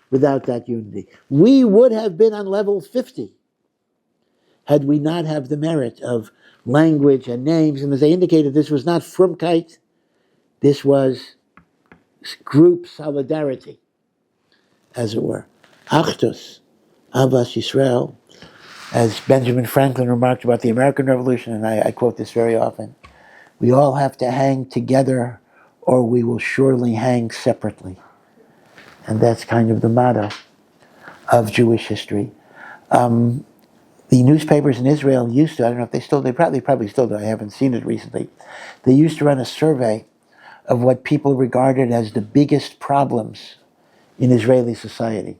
without that unity. We would have been on level 50 had we not have the merit of language and names. And as I indicated, this was not frumkeit, this was group solidarity, as it were. Achdus, Avas Yisrael, as Benjamin Franklin remarked about the American Revolution, and I quote this very often, we all have to hang together or we will surely hang separately. And that's kind of the motto of Jewish history. The newspapers in Israel used to, I don't know if they probably still do, I haven't seen it recently, they used to run a survey of what people regarded as the biggest problems in Israeli society.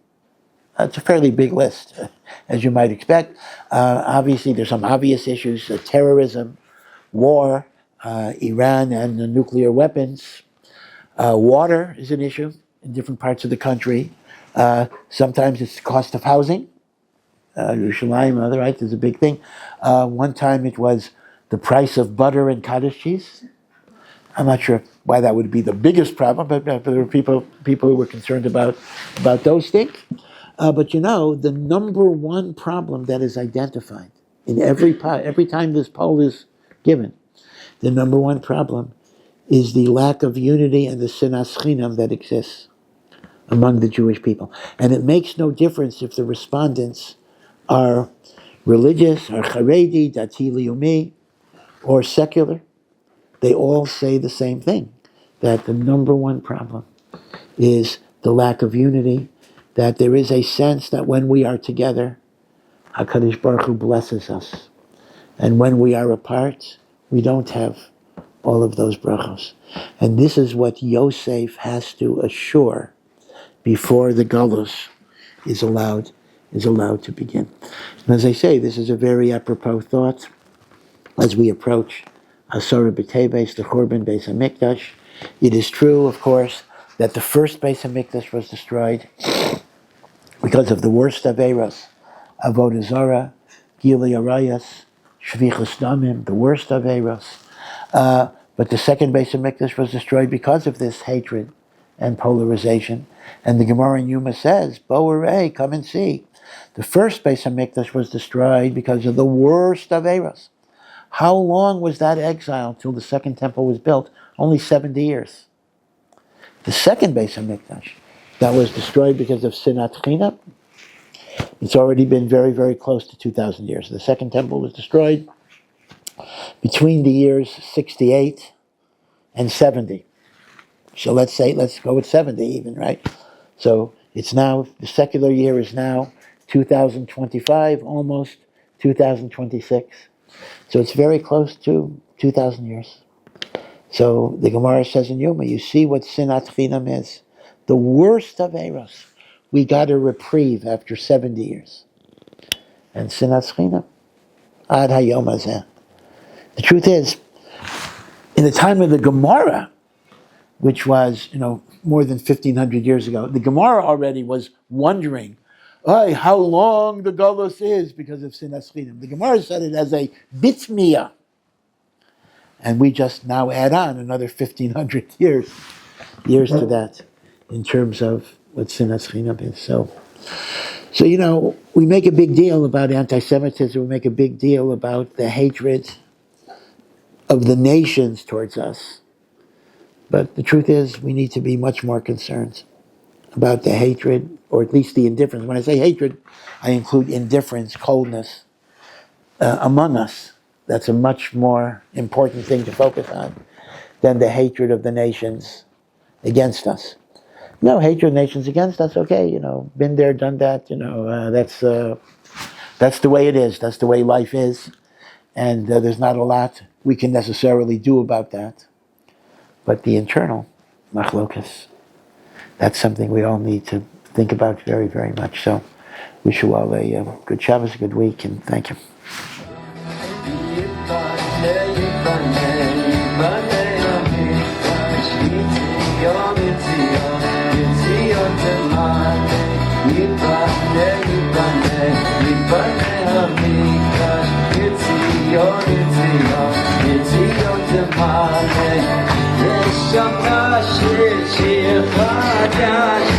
It's a fairly big list, as you might expect. Obviously, there's some obvious issues, terrorism, war, Iran and the nuclear weapons. Water is an issue in different parts of the country. Sometimes it's the cost of housing. Yerushalayim, right, is a big thing. One time it was the price of butter and cottage cheese. I'm not sure why that would be the biggest problem, but there were people who were concerned about those things. But the number one problem that is identified in every time this poll is given, the number one problem is the lack of unity and the sinas chinam that exists among the Jewish people. And it makes no difference if the respondents are religious, or Haredi, Dati Leumi, or secular. They all say the same thing, that the number one problem is the lack of unity, that there is a sense that when we are together, HaKadosh Baruch Hu blesses us. And when we are apart, we don't have all of those brachos. And this is what Yosef has to assure before the Galus is allowed to begin. And as I say, this is a very apropos thought as we approach Asara B'Teves, the Churban Beis HaMikdash. It is true, of course, that the first Beis HaMikdash was destroyed because of the worst Averos, Avodah Zarah, Gilui Arayos, Shvichas Damim, the worst Averos. But the second Beis HaMikdash was destroyed because of this hatred and polarization. And the Gemara in Yuma says, Bo Arei, come and see. The first Beis HaMikdash was destroyed because of the worst Averos. How long was that exile till the second temple was built? Only 70 years. The second Beis HaMikdash that was destroyed because of Sinat Chinam, it's already been very, very close to 2,000 years. The second temple was destroyed between the years 68 and 70. So let's go with 70 even, right? So it's now, the secular year is now 2025, almost 2026. So it's very close to 2,000 years. So the Gemara says in Yoma, you see what Sinat Chinam is. The worst of Eros. We got a reprieve after 70 years. And Sinat Chinam, Ad Hayom Hazeh. The truth is, in the time of the Gemara, which was, more than 1,500 years ago, the Gemara already was wondering, how long the Galus is because of Sinas Chinam. The Gemara said it as a bitmiyah. And we just now add on another 1,500 years to that in terms of what Sinas Chinam is. So, we make a big deal about anti-Semitism. We make a big deal about the hatred of the nations towards us. But the truth is, we need to be much more concerned about the hatred, or at least the indifference. When I say hatred, I include indifference, coldness among us, That's a much more important thing to focus on than the hatred of the nations against us. No, hatred of nations against us, okay, been there, done that, that's the way it is. That's the way life is. And there's not a lot we can necessarily do about that. But the internal machlokas, that's something we all need to think about very, very much. So, wish you all a good Shabbos, a good week, and thank you. Neshamot shir shir chadash,